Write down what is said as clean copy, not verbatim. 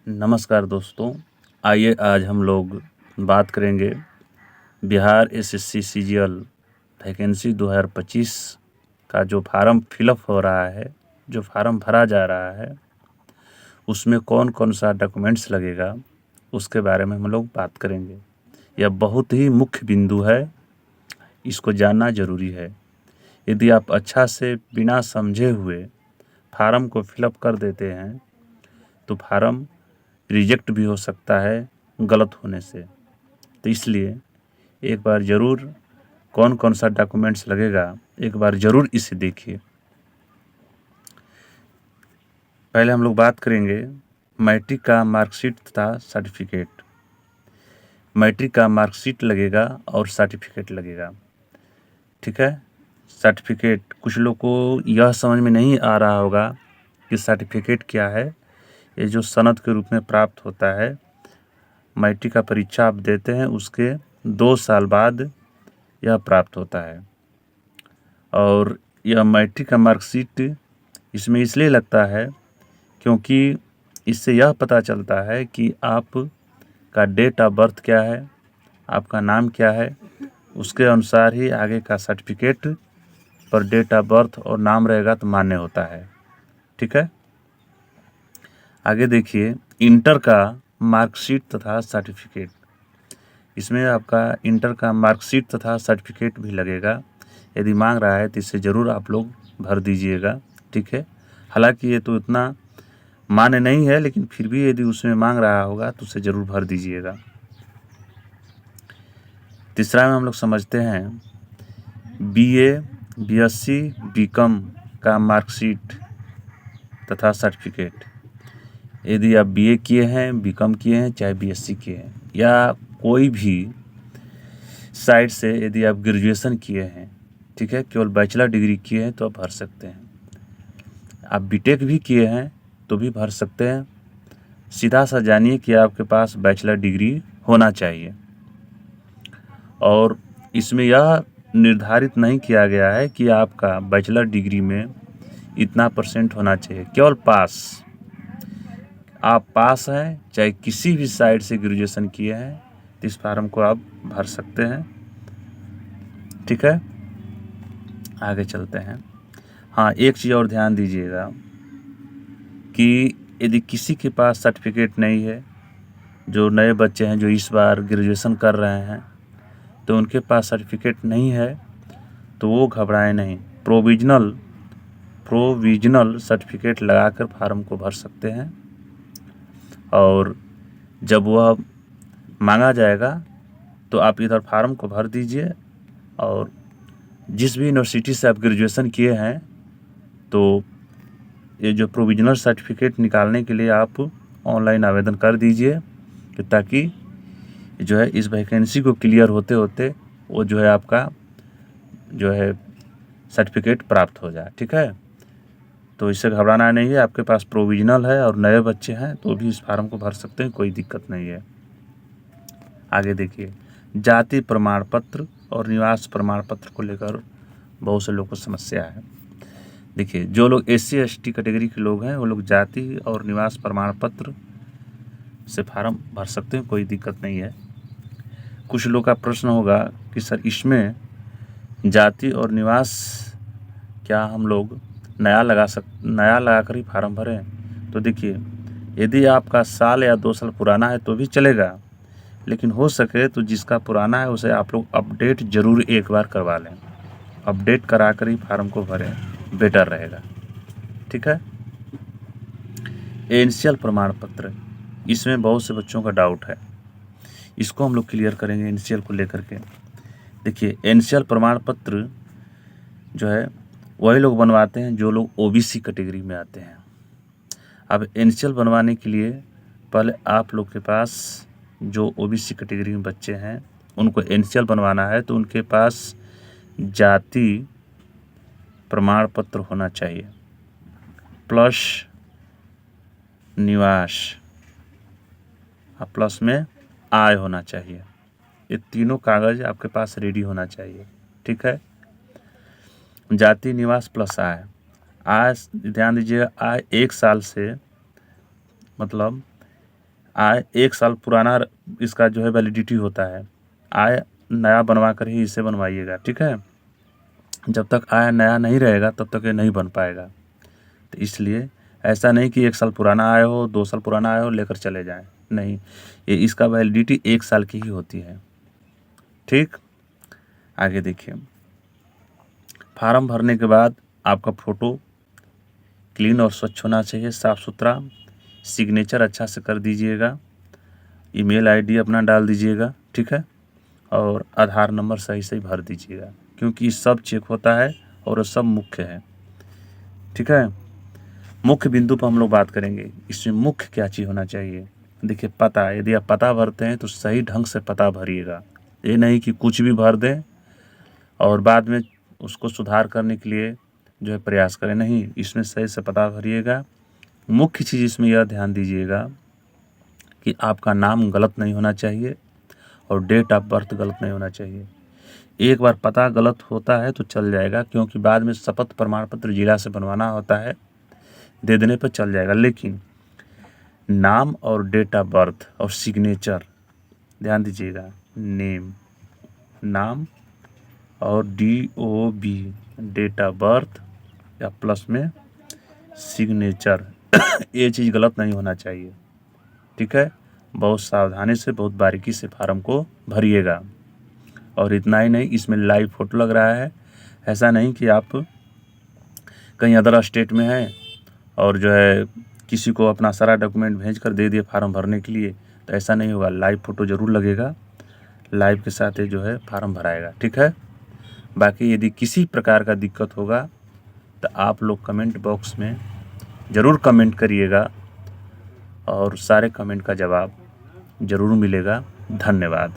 नमस्कार दोस्तों, आइए आज हम लोग बात करेंगे बिहार एसएससी सीजीएल वैकेंसी 2025 का जो फार्म फिलअप हो रहा है, जो फार्म भरा जा रहा है, उसमें कौन कौन सा डॉक्यूमेंट्स लगेगा उसके बारे में हम लोग बात करेंगे। यह बहुत ही मुख्य बिंदु है, इसको जानना ज़रूरी है। यदि आप अच्छा से बिना समझे हुए फार्म को फिलअप कर देते हैं तो फार्म रिजेक्ट भी हो सकता है गलत होने से। तो इसलिए एक बार ज़रूर कौन कौन सा डॉक्यूमेंट्स लगेगा एक बार ज़रूर इसे देखिए। पहले हम लोग बात करेंगे मैट्रिक का मार्कशीट तथा सर्टिफिकेट। मैट्रिक का मार्कशीट लगेगा और सर्टिफिकेट लगेगा, ठीक है। सर्टिफिकेट कुछ लोग को यह समझ में नहीं आ रहा होगा कि सर्टिफिकेट क्या है। ये जो सनद के रूप में प्राप्त होता है, मैट्रिक का परीक्षा आप देते हैं उसके 2 साल बाद यह प्राप्त होता है। और यह मैट्रिक का मार्कशीट इसमें इसलिए लगता है क्योंकि इससे यह पता चलता है कि आप का डेट ऑफ बर्थ क्या है, आपका नाम क्या है, उसके अनुसार ही आगे का सर्टिफिकेट पर डेट ऑफ बर्थ और नाम रहेगा तो मान्य होता है, ठीक है। आगे देखिए इंटर का मार्कशीट तथा सर्टिफिकेट। इसमें आपका इंटर का मार्कशीट तथा सर्टिफिकेट भी लगेगा। यदि मांग रहा है तो इसे ज़रूर आप लोग भर दीजिएगा, ठीक है। हालांकि ये तो इतना मान्य नहीं है, लेकिन फिर भी यदि उसमें मांग रहा होगा तो उसे ज़रूर भर दीजिएगा। तीसरा में हम लोग समझते हैं बीए, बीएससी, बीकॉम का मार्कशीट तथा सर्टिफिकेट। यदि आप बीए किए हैं, बीकॉम किए हैं, चाहे बीएससी किए हैं, या कोई भी साइड से यदि आप ग्रेजुएशन किए हैं, ठीक है, केवल बैचलर डिग्री किए हैं तो आप भर सकते हैं। आप बीटेक भी किए हैं तो भी भर सकते हैं। सीधा सा जानिए कि आपके पास बैचलर डिग्री होना चाहिए। और इसमें यह निर्धारित नहीं किया गया है कि आपका बैचलर डिग्री में इतना % होना चाहिए, केवल पास। आप पास हैं चाहे किसी भी साइड से ग्रेजुएशन किए हैं तो इस फार्म को आप भर सकते हैं, ठीक है। आगे चलते हैं। हाँ, एक चीज़ और ध्यान दीजिएगा कि यदि किसी के पास सर्टिफिकेट नहीं है, जो नए बच्चे हैं जो इस बार ग्रेजुएशन कर रहे हैं तो उनके पास सर्टिफिकेट नहीं है तो वो घबराएं नहीं। प्रोविजनल सर्टिफिकेट लगाकर फार्म को भर सकते हैं। और जब वह मांगा जाएगा तो आप इधर फार्म को भर दीजिए और जिस भी यूनिवर्सिटी से आप ग्रेजुएशन किए हैं तो ये जो प्रोविजनल सर्टिफिकेट निकालने के लिए आप ऑनलाइन आवेदन कर दीजिए कि ताकि जो है इस वैकेंसी को क्लियर होते होते वो जो है आपका जो है सर्टिफिकेट प्राप्त हो जाए, ठीक है। तो इससे घबराना नहीं है, आपके पास प्रोविजनल है और नए बच्चे हैं तो भी इस फार्म को भर सकते हैं, कोई दिक्कत नहीं है। आगे देखिए जाति प्रमाण पत्र और निवास प्रमाण पत्र को लेकर बहुत से लोगों को समस्या है। देखिए जो लोग SC ST कैटेगरी के लोग हैं वो लोग जाति और निवास प्रमाण पत्र से फार्म भर सकते हैं, कोई दिक्कत नहीं है। कुछ लोग का प्रश्न होगा कि सर इसमें जाति और निवास क्या हम लोग नया लगा कर ही फार्म भरें? तो देखिए यदि आपका साल या 2 साल पुराना है तो भी चलेगा, लेकिन हो सके तो जिसका पुराना है उसे आप लोग अपडेट ज़रूर एक बार करवा लें। अपडेट करा कर ही फार्म को भरें, बेटर रहेगा, ठीक है। एनसीएल प्रमाण पत्र, इसमें बहुत से बच्चों का डाउट है, इसको हम लोग क्लियर करेंगे एनसीएल को लेकर के। देखिए एनसीएल प्रमाण पत्र जो है वही लोग बनवाते हैं जो लोग ओबीसी कैटेगरी में आते हैं। अब एनसीएल बनवाने के लिए पहले आप लोग के पास जो ओबीसी कैटेगरी में बच्चे हैं उनको एनसीएल बनवाना है तो उनके पास जाति प्रमाण पत्र होना चाहिए प्लस निवास, प्लस में आय होना चाहिए। ये तीनों कागज़ आपके पास रेडी होना चाहिए, ठीक है। जाति, निवास प्लस आय। आय ध्यान दीजिएगा, आय 1 साल से मतलब आय 1 साल पुराना इसका जो है वैलिडिटी होता है। आय नया बनवा कर ही इसे बनवाइएगा, ठीक है। जब तक आय नया नहीं रहेगा तब तक ये नहीं बन पाएगा। तो इसलिए ऐसा नहीं कि 1 साल पुराना आय हो, 2 साल पुराना आय हो लेकर चले जाएं, नहीं, ये इसका वैलिडिटी 1 साल की ही होती है, ठीक। आगे देखिए, फार्म भरने के बाद आपका फ़ोटो क्लीन और स्वच्छ होना चाहिए, साफ़ सुथरा। सिग्नेचर अच्छा से कर दीजिएगा, ईमेल आईडी अपना डाल दीजिएगा, ठीक है। और आधार नंबर सही सही भर दीजिएगा, क्योंकि सब चेक होता है और सब मुख्य है, ठीक है। मुख्य बिंदु पर हम लोग बात करेंगे, इसमें मुख्य क्या चीज़ होना चाहिए। देखिए पता, यदि आप पता भरते हैं तो सही ढंग से पता भरिएगा, ये नहीं कि कुछ भी भर दें और बाद में उसको सुधार करने के लिए जो है प्रयास करें, नहीं, इसमें सही से पता भरिएगा। मुख्य चीज़ इसमें यह ध्यान दीजिएगा कि आपका नाम गलत नहीं होना चाहिए और डेट ऑफ बर्थ गलत नहीं होना चाहिए। एक बार पता गलत होता है तो चल जाएगा, क्योंकि बाद में शपथ प्रमाण पत्र जिला से बनवाना होता है, दे देने पर चल जाएगा। लेकिन नाम और डेट ऑफ बर्थ और सिग्नेचर ध्यान दीजिएगा, नेम, नाम और DOB डेट ऑफ बर्थ या प्लस में सिग्नेचर ये चीज़ गलत नहीं होना चाहिए, ठीक है। बहुत सावधानी से, बहुत बारीकी से फार्म को भरिएगा। और इतना ही नहीं, इसमें लाइव फ़ोटो लग रहा है, ऐसा नहीं कि आप कहीं अदर स्टेट में हैं और जो है किसी को अपना सारा डॉक्यूमेंट भेज कर दे दिए फार्म भरने के लिए, तो ऐसा नहीं होगा। लाइव फ़ोटो ज़रूर लगेगा, लाइव के साथ ये जो है फार्म भराएगा, ठीक है। बाकी यदि किसी प्रकार का दिक्कत होगा तो आप लोग कमेंट बॉक्स में ज़रूर कमेंट करिएगा और सारे कमेंट का जवाब ज़रूर मिलेगा। धन्यवाद।